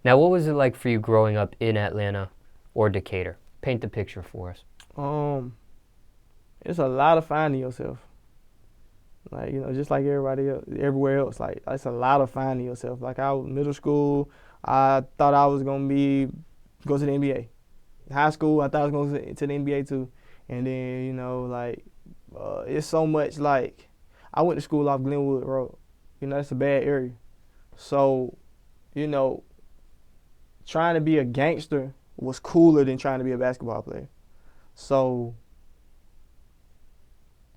Now, what was it like for you growing up in Atlanta or Decatur? Paint the picture for us. Um, it's a lot of finding yourself. Like, just like everybody else, everywhere else. Like, it's a lot of finding yourself. Like, I was middle school, I thought I was gonna go to the NBA. High school, I thought I was going to the NBA too. And then, it's so much like, I went to school off Glenwood Road. That's a bad area. So, you know, trying to be a gangster was cooler than trying to be a basketball player. So,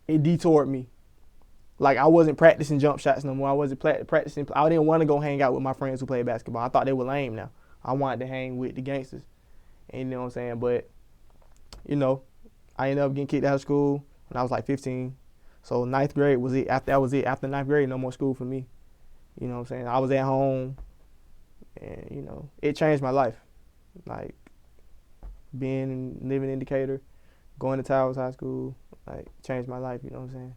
it detoured me. Like, I wasn't practicing jump shots no more. I wasn't practicing. I didn't want to go hang out with my friends who played basketball. I thought they were lame now. I wanted to hang with the gangsters. And you know what I'm saying? But, I ended up getting kicked out of school when I was like 15. So ninth grade was it. After that was it. After ninth grade, no more school for me. You know what I'm saying? I was at home, and, it changed my life. Like, living in Decatur, going to Towers High School, like, changed my life, you know what I'm saying?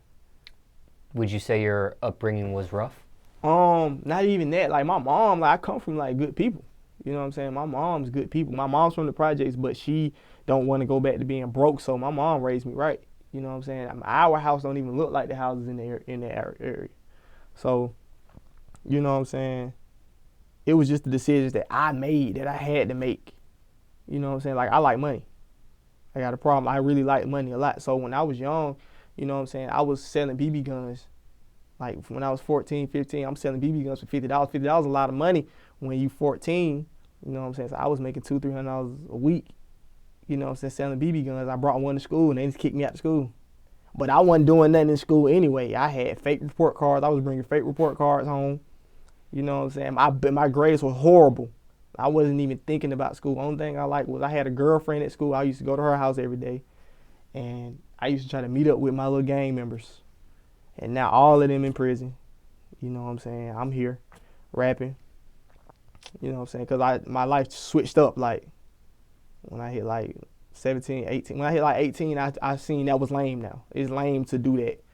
Would you say your upbringing was rough? Not even that. Like, my mom, like, I come from, like, good people. You know what I'm saying? My mom's good people. My mom's from the projects, but she don't want to go back to being broke, so my mom raised me right. You know what I'm saying? Our house don't even look like the houses in the area. So, you know what I'm saying? It was just the decisions that I made that I had to make. You know what I'm saying? Like, I like money. I got a problem. I really like money a lot. So when I was young, you know what I'm saying, I was selling BB guns. Like, when I was 14, 15, I'm selling BB guns for $50. $50 is a lot of money when you 14. You know what I'm saying? So I was making $200, $300 a week. You know what I'm saying? Selling BB guns. I brought one to school and they just kicked me out of school. But I wasn't doing nothing in school anyway. I had fake report cards. I was bringing fake report cards home. You know what I'm saying? My grades were horrible. I wasn't even thinking about school. Only thing I liked was I had a girlfriend at school. I used to go to her house every day. And I used to try to meet up with my little gang members. And now all of them in prison. You know what I'm saying? I'm here rapping. You know what I'm saying? Because my life switched up. Like, when I hit like 17, 18. When I hit like 18, I seen that was lame now. It's lame to do that.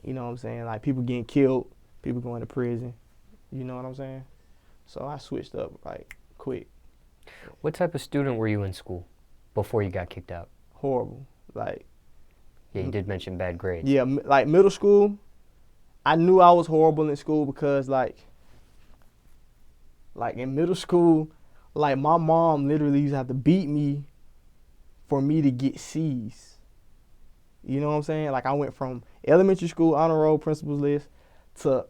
You know what I'm saying? Like, people getting killed, people going to prison. You know what I'm saying? So I switched up, like, quick. What type of student were you in school before you got kicked out? Horrible. Like, yeah, you did mention bad grades. Yeah, like middle school, I knew I was horrible in school because, like in middle school, like, my mom literally used to have to beat me for me to get C's. You know what I'm saying? Like, I went from elementary school honor roll principals list to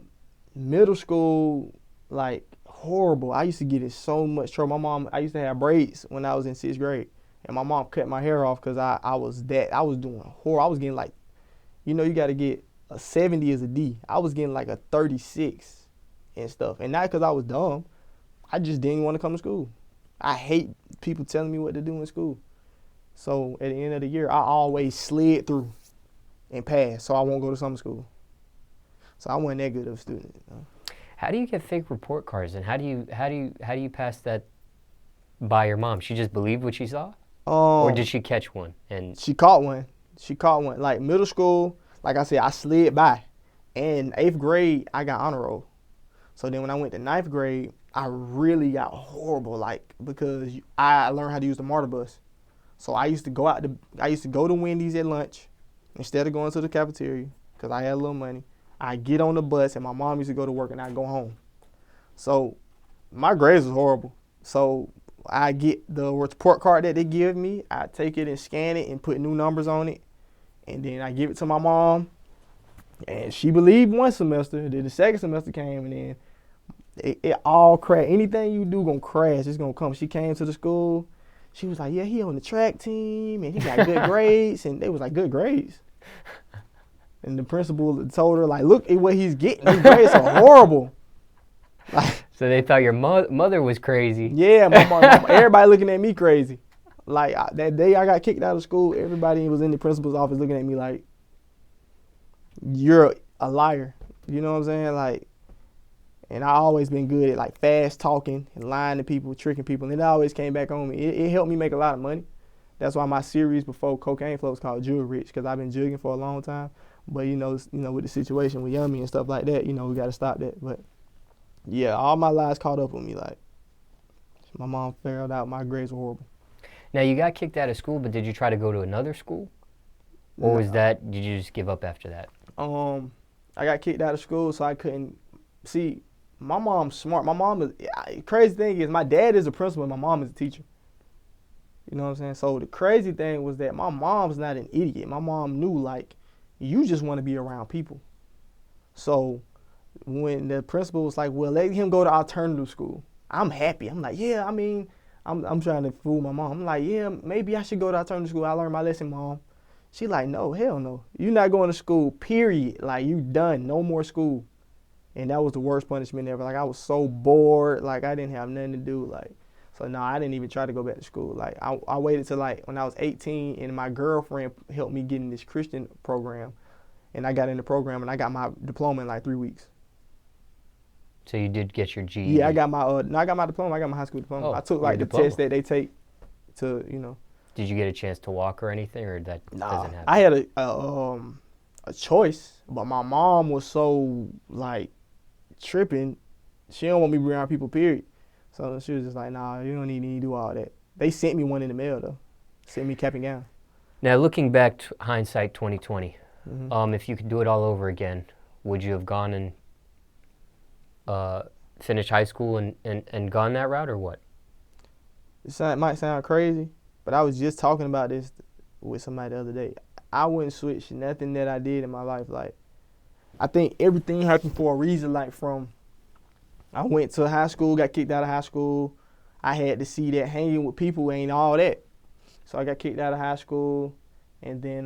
middle school, like, horrible. I used to get in so much trouble. I used to have braids when I was in 6th grade. And my mom cut my hair off because I was doing horrible. I was getting, like, you got to get a 70 as a D. I was getting like a 36 and stuff. And not because I was dumb. I just didn't want to come to school. I hate people telling me what to do in school. So at the end of the year, I always slid through and passed, so I won't go to summer school. So I wasn't that good of a student. How do you get fake report cards, and how do you pass that by your mom? She just believed what she saw, or did she catch one? And she caught one. Like, middle school, like I said, I slid by. And 8th grade, I got honor roll. So then when I went to 9th grade, I really got horrible, like, because I learned how to use the MARTA bus. So I used to go to Wendy's at lunch instead of going to the cafeteria because I had a little money. I get on the bus and my mom used to go to work and I go home. So my grades was horrible. So I get the report card that they give me. I take it and scan it and put new numbers on it. And then I give it to my mom. And she believed one semester. Then the second semester came and then it all crashed. Anything you do gonna crash. It's gonna come. She came to the school. She was like, yeah, he on the track team and he got good grades. And they was like, good grades. And the principal told her, like, look at what he's getting. His grades are horrible. Like, so they thought your mother was crazy. Yeah, my mom, everybody looking at me crazy. Like, that day I got kicked out of school, everybody was in the principal's office looking at me like, you're a liar. You know what I'm saying? Like, and I always been good at, like, fast talking and lying to people, tricking people. And it always came back on me. It helped me make a lot of money. That's why my series before Cocaine Flow was called Jugg Rich, because I've been jugging for a long time. But, with the situation with Yummy and stuff like that, we got to stop that. But, yeah, all my lies caught up with me. Like, My mom found out my grades were horrible. Now, you got kicked out of school, but did you try to go to another school? Or was that, did you just give up after that? I got kicked out of school, so I couldn't, see, my mom's smart. My mom is, crazy thing is, my dad is a principal and my mom is a teacher. You know what I'm saying? So the crazy thing was that my mom's not an idiot. My mom knew, like, you just want to be around people. So when the principal was like, well, let him go to alternative school, I'm happy. I'm like, yeah, I mean, I'm trying to fool my mom. I'm like, yeah, maybe I should go to alternative school. I learned my lesson, Mom. She like, no, hell no. You're not going to school, period. Like, you done. No more school. And that was the worst punishment ever. Like, I was so bored. Like, I didn't have nothing to do. Like, so no, I didn't even try to go back to school. Like, I waited till like when I was 18 and my girlfriend helped me get in this Christian program. And I got in the program and I got my diploma in like 3 weeks. So you did get your GED? Yeah, I got my diploma. I got my high school diploma. I took like the test that they take to, you know. Did you get a chance to walk or anything, or that doesn't happen? I had a choice, but my mom was so like tripping. She don't want me around people, period. So she was just like, nah, you don't need to do all that. They sent me one in the mail though. Sent me cap and gown. Now looking back, hindsight 2020, if you could do it all over again, would you have gone and finished high school and gone that route, or what? It might sound crazy, but I was just talking about this with somebody the other day. I wouldn't switch nothing that I did in my life. Like, I think everything happened for a reason. Like, from I went to high school, got kicked out of high school. I had to see that hanging with people ain't all that. So I got kicked out of high school, and then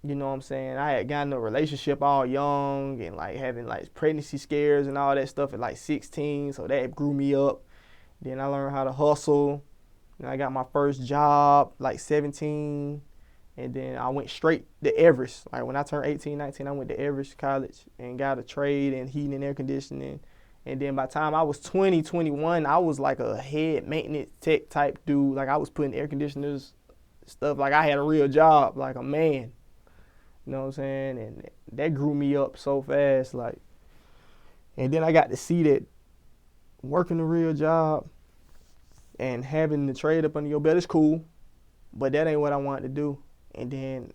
you know what I'm saying, I had gotten a relationship all young and like having like pregnancy scares and all that stuff at like 16. So that grew me up. Then I learned how to hustle. And I got my first job like 17. And then I went straight to Everest. Like when I turned 18, 19, I went to Everest College and got a trade in heating and air conditioning. And then by the time I was 20, 21, I was like a head maintenance tech type dude. Like I was putting air conditioners, stuff. Like I had a real job, like a man. You know what I'm saying? And that grew me up so fast. Like, and then I got to see that working a real job and having the trade up under your belt is cool, but that ain't what I wanted to do. And then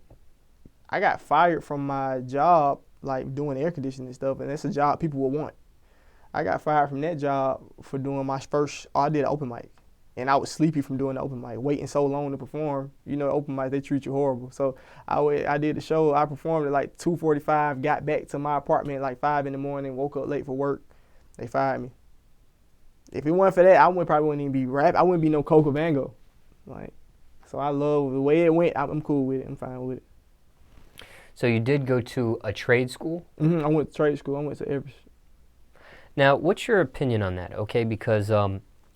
I got fired from my job, like doing air conditioning and stuff, and that's a job people would want. I got fired from that job for doing my first, I did an open mic. And I was sleepy from doing the open mic, waiting so long to perform. You know, open mic, they treat you horrible. So I did the show, I performed at like 2:45, got back to my apartment at like 5 in the morning, woke up late for work. They fired me. If it wasn't for that, I probably wouldn't even be rap. I wouldn't be no Coca Vango. Like, so I love the way it went. I'm cool with it. I'm fine with it. So you did go to a trade school? I went to trade school. I went to Everest. Now, what's your opinion on that? Okay, because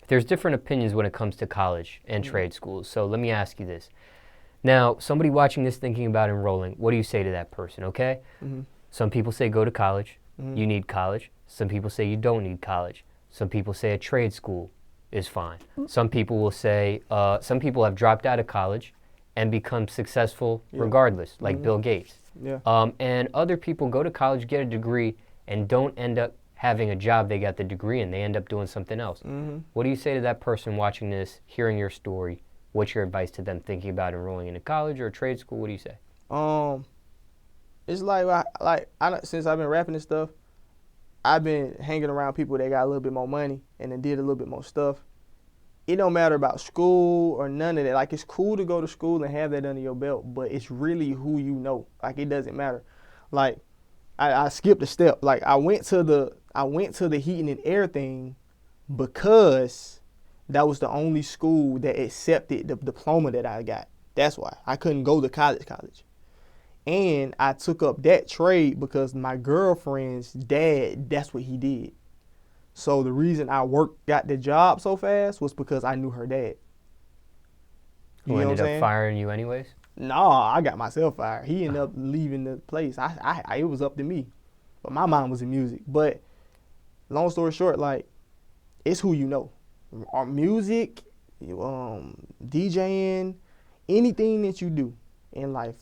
there's different opinions when it comes to college and trade schools. So let me ask you this. Now, somebody watching this thinking about enrolling, what do you say to that person, okay? Some people say go to college. You need college. Some people say you don't need college. Some people say a trade school is fine. Some people will say, some people have dropped out of college and become successful regardless, like Bill Gates. And other people go to college, get a degree, and don't end up having a job they got the degree in. They end up doing something else. What do you say to that person watching this, hearing your story? What's your advice to them thinking about enrolling in a college or a trade school? What do you say? It's like since I've been rapping and stuff, I've been hanging around people that got a little bit more money and then did a little bit more stuff. It don't matter about school or none of that. Like, it's cool to go to school and have that under your belt, but it's really who you know. Like, it doesn't matter. Like, I skipped a step. Like, I went to the heating and air thing because that was the only school that accepted the diploma that I got. That's why I couldn't go to college. And I took up that trade because my girlfriend's dad, that's what he did. So the reason I got the job so fast was because I knew her dad. Who ended up firing you anyways? No, I got myself fired. He ended up leaving the place. It was up to me. But my mind was in music. But long story short, like, it's who you know. Our music, DJing, anything that you do in life,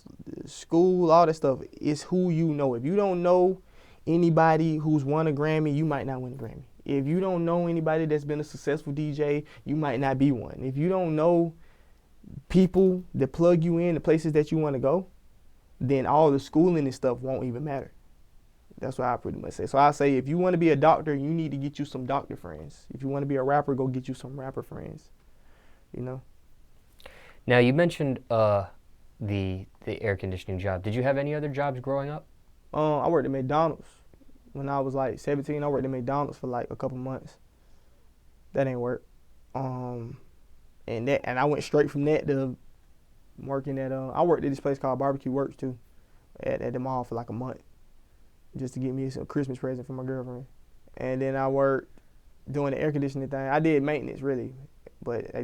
school, all that stuff, is who you know. If you don't know anybody who's won a Grammy, you might not win a Grammy. if you don't know anybody that's been a successful DJ, you might not be one. If you don't know people that plug you in the places that you want to go, then all the schooling and stuff won't even matter. That's what I pretty much say. So I say if you want to be a doctor, you need to get you some doctor friends. If you want to be a rapper, go get you some rapper friends. You know? Now, you mentioned the air conditioning job. Did you have any other jobs growing up? I worked at McDonald's. When I was like 17, I worked at McDonald's for like a couple months. That ain't work. And I went straight from that to working at I worked at this place called Barbecue Works too, at the mall for like a month, just to get me some Christmas present for my girlfriend. And then I worked doing the air conditioning thing. I did maintenance really, but I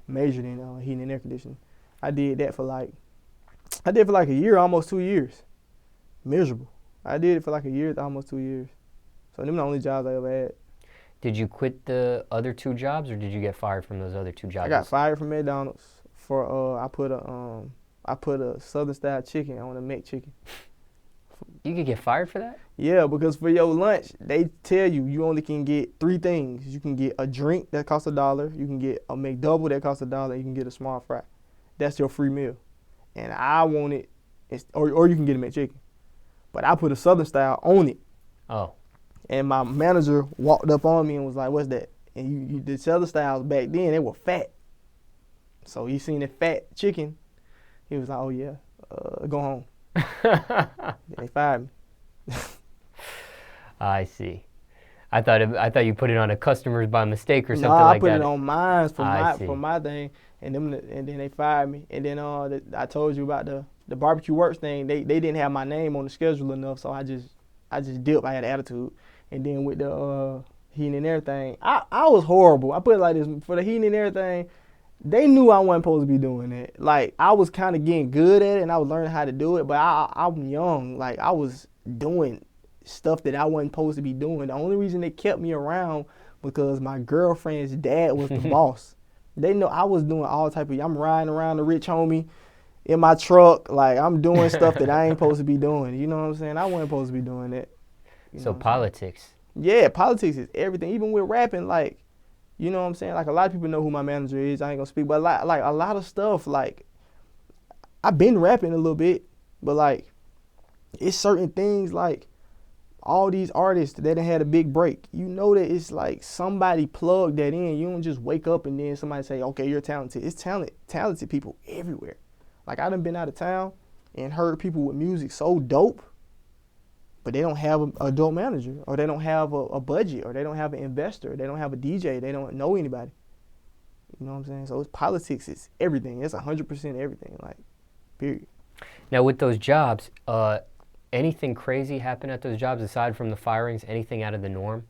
majored in heating and air conditioning. I did that for like a year, almost 2 years. Miserable. I did it for like a year to almost 2 years. So them the only jobs I ever had. Did you quit the other two jobs, or did you get fired from those other two jobs? I got fired from McDonald's for I put a Southern style chicken on a McChicken. You could get fired for that? Yeah, because for your lunch, they tell you only can get 3 things. You can get a drink that costs $1, you can get a McDouble that costs $1, you can get a small fry. That's your free meal. And I want it, or you can get a McChicken. But I put a Southern style on it. Oh. And my manager walked up on me and was like, "What's that?" And you the Southern styles back then, they were fat. So he seen the fat chicken. He was like, "Oh yeah, go home." They fired me. I see. I thought you put it on a customer's by mistake or something I like that. put it on mine for my thing, and then they fired me. And then I told you about the Barbecue Works thing. They didn't have my name on the schedule enough, so I just dipped. I had attitude. And then with the heating and everything, I was horrible. I put it like this: for the heating and everything, they knew I wasn't supposed to be doing it. Like, I was kind of getting good at it, and I was learning how to do it, but I'm young. Like, I was doing stuff that I wasn't supposed to be doing. The only reason they kept me around because my girlfriend's dad was the boss. They know I was doing all type of, I'm riding around the rich homie in my truck. Like, I'm doing stuff that I ain't supposed to be doing. You know what I'm saying? I wasn't supposed to be doing that. So politics. Yeah, politics is everything. Even with rapping, like, you know what I'm saying? Like, a lot of people know who my manager is. I ain't gonna speak, but a lot of stuff, like, I've been rapping a little bit, but like, it's certain things, like, all these artists that done had a big break. You know that it's like somebody plugged that in. You don't just wake up and then somebody say, "Okay, you're talented." It's talented people everywhere. Like, I done been out of town and heard people with music so dope, but they don't have an adult manager, or they don't have a budget, or they don't have an investor, they don't have a DJ, they don't know anybody. You know what I'm saying? So it's politics, it's everything. It's 100% everything, like, period. Now, with those jobs, anything crazy happen at those jobs aside from the firings? Anything out of the norm?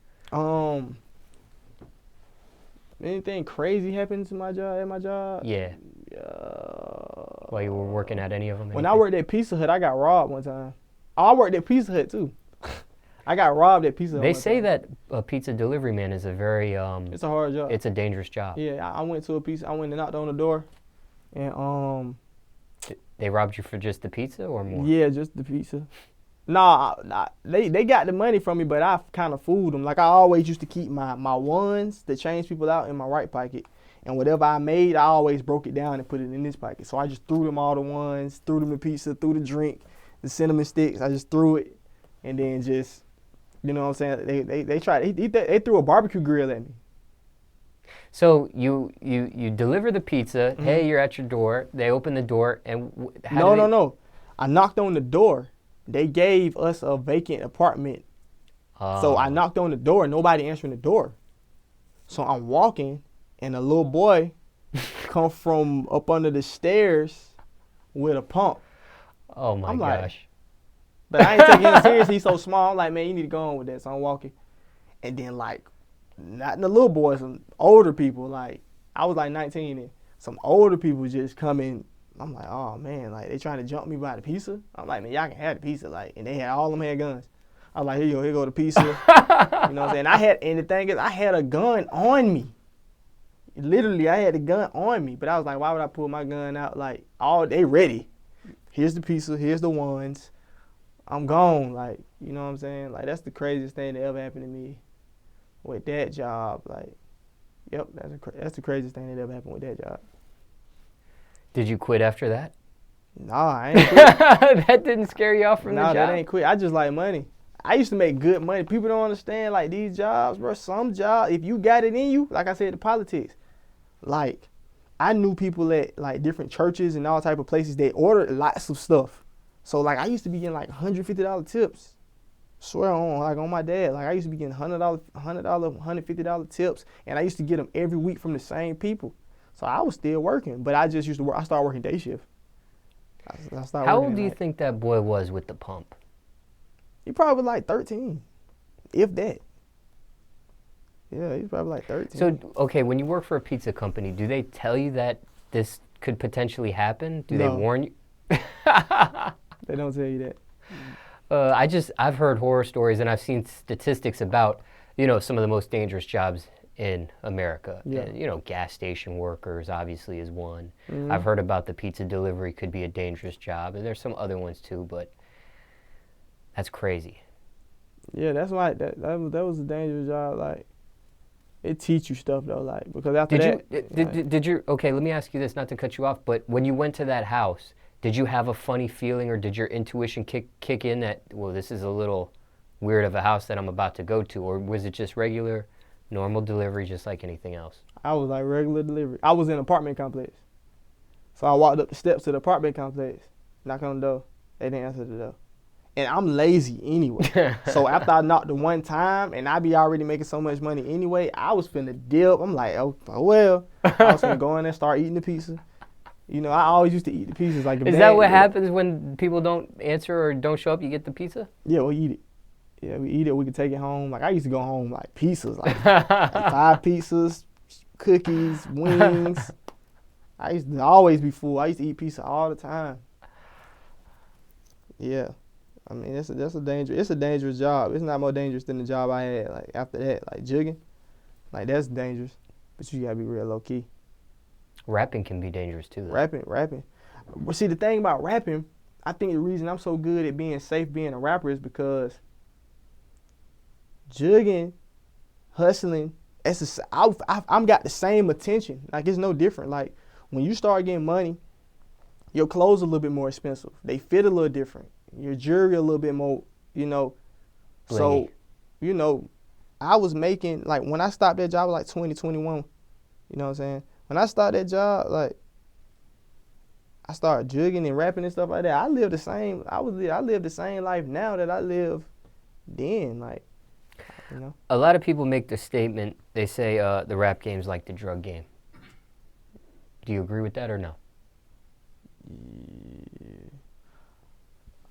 Anything crazy happened to my job? At my job? Yeah. While you were working at any of them? When I worked at Pizza Hut, I got robbed one time. I worked at Pizza Hut too. I got robbed at Pizza Hut. They say that a pizza delivery man is a very it's a hard job. It's a dangerous job. Yeah, I went and knocked on the door, and They robbed you for just the pizza or more? Yeah, just the pizza. Nah, they got the money from me, but I kind of fooled them. Like, I always used to keep my ones to change people out in my right pocket, and whatever I made, I always broke it down and put it in this pocket. So I just threw them all the ones, threw them the pizza, threw the drink, the cinnamon sticks. I just threw it, and then just, you know what I'm saying? They tried. They threw a barbecue grill at me. So you deliver the pizza. Mm-hmm. Hey, you're at your door. They open the door, and No. I knocked on the door. They gave us a vacant apartment. So I knocked on the door. Nobody answering the door. So I'm walking, and a little boy come from up under the stairs with a pump. Oh my gosh. But I ain't taking him serious. He's so small. I'm like, man, you need to go on with that. So I'm walking. And then, like, not the little boys, some older people. Like, I was like 19, and some older people just come in. I'm like, oh man, like, they trying to jump me by the pizza. I'm like, man, y'all can have the pizza. Like, and they had all them had guns. I'm like, here go the pizza. You know what I'm saying? And the thing is, I had a gun on me. Literally, I had a gun on me. But I was like, why would I pull my gun out? Like, they ready. Here's the pizza. Here's the ones. I'm gone. Like, you know what I'm saying? Like, that's the craziest thing that ever happened to me with that job. Like, yep, that's the craziest thing that ever happened with that job. Did you quit after that? Nah, I ain't quit. That didn't scare you off from the Nah, job? that ain't quit. I just like money. I used to make good money. People don't understand, like, these jobs, bro. Some jobs, if you got it in you, like I said, the politics. Like, I knew people at, like, different churches and all type of places. They ordered lots of stuff. So, like, I used to be getting, like, $150 tips. Swear on my dad. Like, I used to be getting $100, $150 tips. And I used to get them every week from the same people. So, I was still working. But I just used to work. I started working day shift. How old do you think that boy was with the pump? He probably like 13, if that. Yeah, he's probably like 13. So, okay, when you work for a pizza company, do they tell you that this could potentially happen? Do they warn you? They don't tell you that. I've heard horror stories and I've seen statistics about, some of the most dangerous jobs in America. Yeah. And, gas station workers obviously is one. Mm-hmm. I've heard about the pizza delivery could be a dangerous job, and there's some other ones too, but that's crazy. Yeah, that's why that was a dangerous job. Like, it teach you stuff though, like, because after Did you okay, let me ask you this, not to cut you off, but when you went to that house, did you have a funny feeling, or did your intuition kick in that, well, this is a little weird of a house that I'm about to go to, or was it just regular, normal delivery, just like anything else? I was like regular delivery. I was in an apartment complex. So I walked up the steps to the apartment complex, knocked on the door. They didn't answer the door. And I'm lazy anyway. So after I knocked the one time, and I be already making so much money anyway, I was finna dip. I'm like, oh well. I was finna go in there and start eating the pizza. I always used to eat the pizzas. Like, is that what happens when people don't answer or don't show up? You get the pizza? Yeah, we eat it. Yeah, we eat it. We can take it home. Like, I used to go home like pizzas, like 5 pizzas, cookies, wings. I used to always be full. I used to eat pizza all the time. Yeah. I mean, it's a dangerous job. It's not more dangerous than the job I had, like, after that, like jugging. Like, that's dangerous. But you gotta be real low key. Rapping can be dangerous too, though. Rapping. Well, see, the thing about rapping, I think the reason I'm so good at being safe being a rapper is because jugging, hustling, I'm got the same attention. Like, it's no different. Like, when you start getting money, your clothes are a little bit more expensive. They fit a little different. Your jewelry a little bit more, Blingy. So, I was making, like, when I stopped that job, I was like 2021. You know what I'm saying? When I started that job, like, I started jugging and rapping and stuff like that. I live the same life now that I live then, like, A lot of people make the statement, they say the rap game's like the drug game. Do you agree with that or no? Yeah.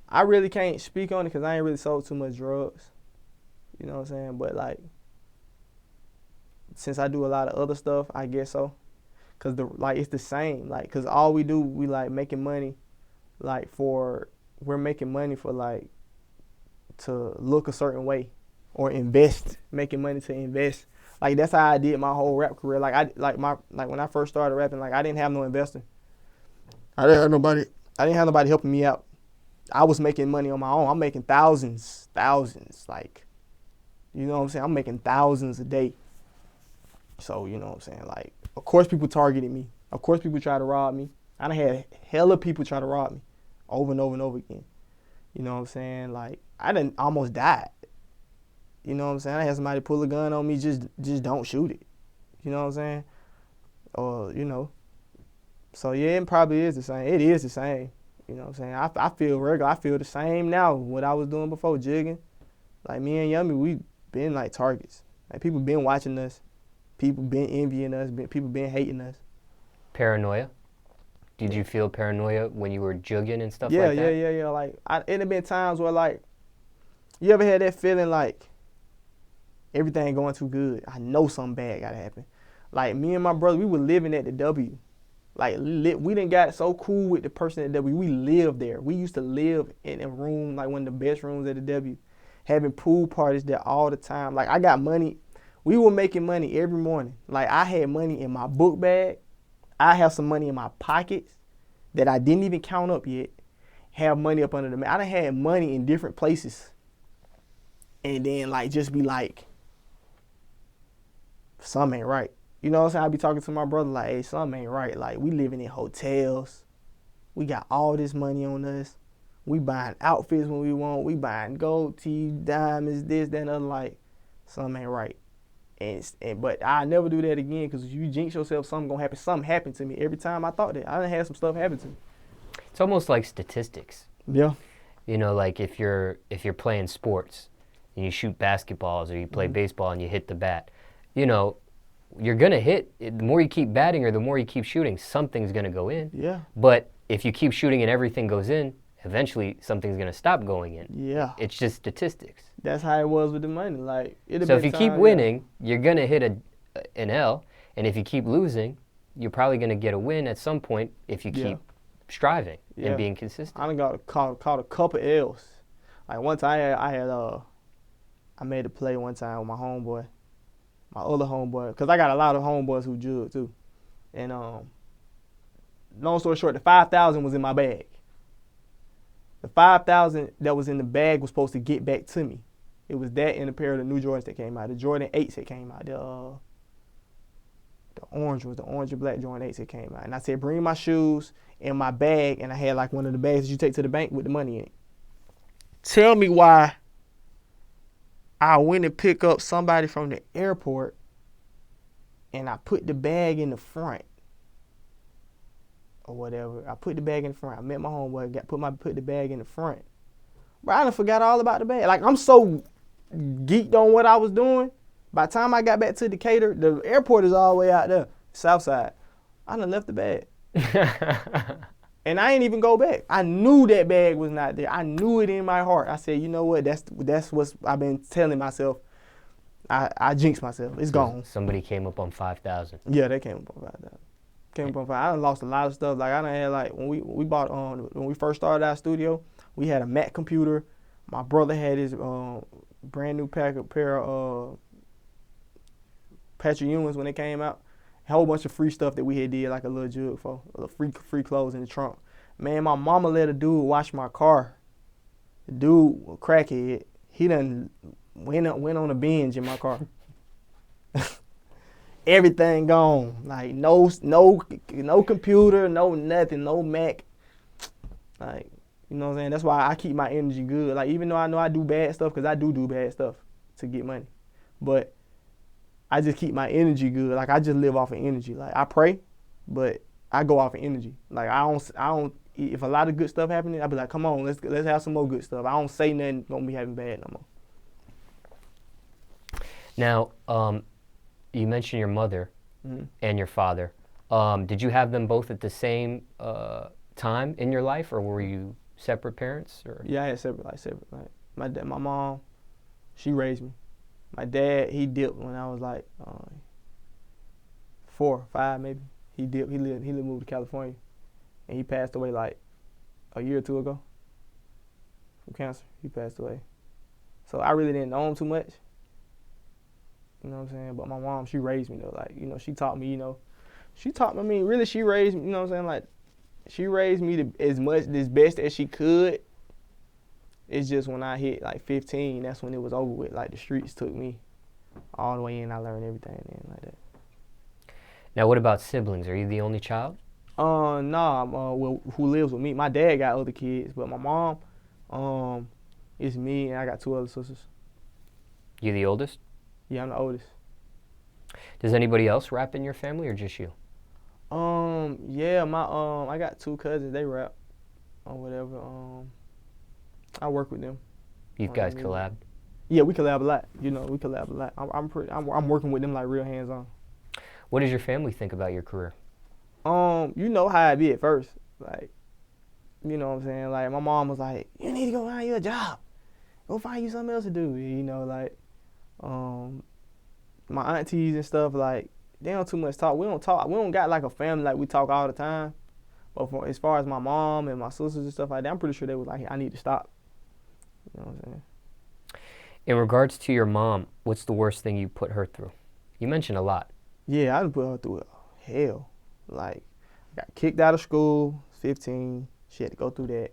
I really can't speak on it because I ain't really sold too much drugs. You know what I'm saying? But, like, since I do a lot of other stuff, I guess so. Because, it's the same. Like, because all we do, we, like, making money, like, we're making money for, like, to look a certain way or invest, making money to invest. Like, that's how I did my whole rap career. Like, when I first started rapping, like, I didn't have no investor. I didn't have nobody helping me out. I was making money on my own. I'm making thousands, like, you know what I'm saying? I'm making thousands a day. So, you know what I'm saying? Like, of course people targeted me. Of course people try to rob me. I done had hella people try to rob me over and over and over again. You know what I'm saying? Like, I done almost died. You know what I'm saying? I had somebody pull a gun on me, just don't shoot it. You know what I'm saying? Or, So, yeah, it probably is the same. It is the same. You know what I'm saying? I feel regular. I feel the same now what I was doing before jigging. Like, me and Yummy, we been like targets. Like, people been watching us. People been envying us. People been hating us. Paranoia? Did you feel paranoia when you were jugging and stuff like that? Yeah. Like, it have been times where, like, you ever had that feeling like everything going too good? I know something bad gotta happen. Like, me and my brother, we were living at the W. Like, we done got so cool with the person at W. We lived there. We used to live in a room, like one of the best rooms at the W, having pool parties there all the time. Like, I got money. We were making money every morning. Like, I had money in my book bag. I have some money in my pockets that I didn't even count up yet. have money up under the mat. I done had money in different places. And then like just be like, something ain't right. You know what I'm saying? I be talking to my brother like, hey, something ain't right. Like, we living in hotels. We got all this money on us. We buying outfits when we want. We buying gold teeth, diamonds, this, that, and other. Like, something ain't right. But I never do that again, because if you jinx yourself, something gonna happen. Something happened to me every time I thought that. I done had some stuff happen to me. It's almost like statistics. Yeah. You know, like if you're playing sports and you shoot basketballs or you play baseball and you hit the bat, you know, you're gonna hit. The more you keep batting or the more you keep shooting, something's gonna go in. Yeah. But if you keep shooting and everything goes in, eventually something's gonna stop going in. Yeah. It's just statistics. That's how it was with the money. Like, so if you keep winning, you're gonna hit an L, and if you keep losing, you're probably gonna get a win at some point if you keep striving and being consistent. I done caught a couple L's. Like one time I made a play one time with my homeboy, my other homeboy, because I got a lot of homeboys who jug too. And long story short, the 5,000 was in my bag. The 5,000 that was in the bag was supposed to get back to me. It was that and a pair of the new Jordans that came out. The Jordan 8s that came out. The orange and black Jordan 8s that came out. And I said, bring my shoes in my bag. And I had like one of the bags that you take to the bank with the money in it. Tell me why I went and picked up somebody from the airport and I put the bag in the front or whatever. I put the bag in the front. I met my homeboy, put the bag in the front. But I done forgot all about the bag. Like, I'm so geeked on what I was doing. By the time I got back to Decatur, the airport is all the way out there, south side. I done left the bag. And I ain't even go back. I knew that bag was not there. I knew it in my heart. I said, you know what? That's what I've been telling myself. I jinxed myself. It's gone. Somebody came up on 5,000. Yeah, they came up on 5,000. I done lost a lot of stuff. Like, I done had, like, when we bought when we first started our studio, we had a Mac computer. My brother had his brand new pair of Patrick Ewings when they came out. A whole bunch of free stuff that we had did, like a little jug for free clothes in the trunk. Man, my mama let a dude wash my car. The dude, a crackhead, he done went on a binge in my car. Everything gone. Like no computer, no nothing, no Mac. Like, you know what I'm saying? That's why I keep my energy good. Like, even though I know I do bad stuff, because I do bad stuff to get money. But I just keep my energy good. Like, I just live off of energy. Like, I pray, but I go off of energy. Like, I don't. If a lot of good stuff happening, I be like, come on, let's have some more good stuff. I don't say nothing gonna be having bad no more. Now, you mentioned your mother and your father. Did you have them both at the same time in your life, or were you separate parents? Or? Yeah, I had separate. Like my mom, she raised me. My dad, he dipped when I was like 4, 5 maybe. He dipped. He moved to California, and he passed away like a year or 2 ago from cancer. He passed away. So I really didn't know him too much. You know what I'm saying? But my mom, she raised me though. Like, you know, she taught me. You know, she raised me. You know what I'm saying? Like, she raised me as best as she could. It's just when I hit like 15, that's when it was over with. Like, the streets took me all the way in. I learned everything then like that. Now, what about siblings? Are you the only child? Nah. Well, who lives with me? My dad got other kids, but my mom, it's me and I got 2 other sisters. You the oldest? Yeah, I'm the oldest. Does anybody else rap in your family, or just you? Yeah, I got 2 cousins. They rap or whatever. I work with them. You guys collab? Yeah, we collab a lot. You know, we collab a lot. I'm working with them like real hands on. What does your family think about your career? You know how I be at first. Like, you know what I'm saying? Like, my mom was like, you need to go find you a job. Go find you something else to do. You know, like, my aunties and stuff, like, they don't too much talk. We don't talk. We don't got like a family like we talk all the time. But as far as my mom and my sisters and stuff like that, I'm pretty sure they was like, I need to stop. You know what I'm saying? In regards to your mom, what's the worst thing you put her through? You mentioned a lot. Yeah, I done put her through hell. Like, I got kicked out of school, 15. She had to go through that.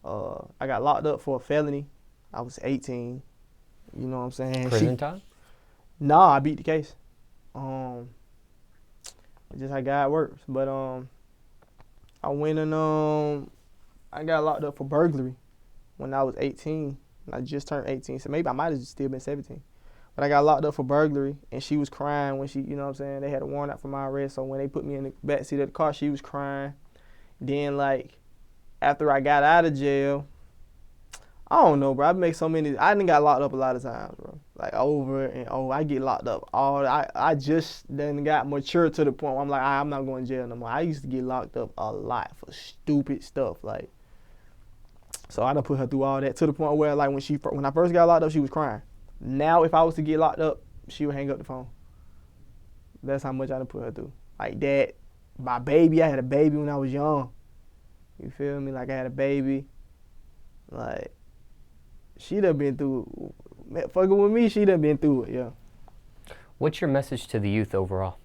I got locked up for a felony. I was 18. You know what I'm saying? Prison time? Nah, I beat the case. It's just how God works. But I went and I got locked up for burglary when I was 18. I just turned 18, so maybe I might have still been 17. But I got locked up for burglary, and she was crying when she, you know what I'm saying, they had a warrant out for my arrest, so when they put me in the backseat of the car, she was crying. Then, like, after I got out of jail, I don't know, bro. I done got locked up a lot of times, bro. Like, over and over. I get locked up I just then got mature to the point where I'm like, I'm not going to jail no more. I used to get locked up a lot for stupid stuff, like. So I done put her through all that to the point where, like, when I first got locked up, she was crying. Now, if I was to get locked up, she would hang up the phone. That's how much I done put her through. Like that, my baby, I had a baby when I was young. You feel me? Like I had a baby. Like, she done been through, fucking with me, she done been through it, yeah. What's your message to the youth overall?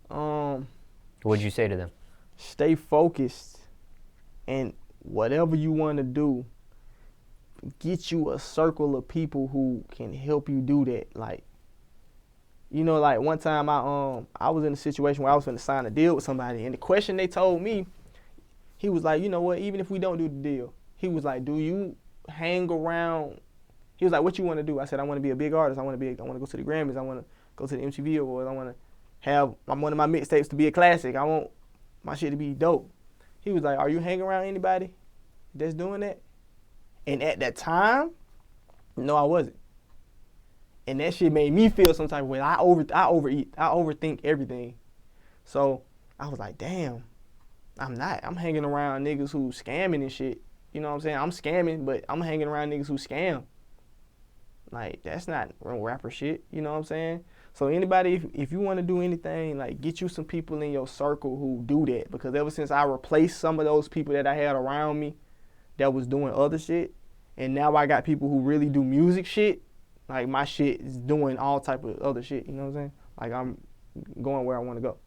What'd you say to them? Stay focused, and whatever you want to do, get you a circle of people who can help you do that. Like, you know, like one time I was in a situation where I was going to sign a deal with somebody, and the question they told me, he was like, you know what, even if we don't do the deal, he was like, do you hang around? He was like, what you want to do? I said, I want to be a big artist. I want to go to the Grammys. I want to go to the MTV Awards. I want to have one of my mixtapes to be a classic. I want my shit to be dope. He was like, are you hanging around anybody that's doing that? And at that time, no, I wasn't. And that shit made me feel some type of way. I overthink everything. So I was like, damn, I'm not. I'm hanging around niggas who scamming and shit. You know what I'm saying? I'm scamming, but I'm hanging around niggas who scam. Like, that's not real rapper shit. You know what I'm saying? So anybody, if you want to do anything, like, get you some people in your circle who do that. Because ever since I replaced some of those people that I had around me that was doing other shit, and now I got people who really do music shit, like, my shit is doing all type of other shit. You know what I'm saying? Like, I'm going where I want to go.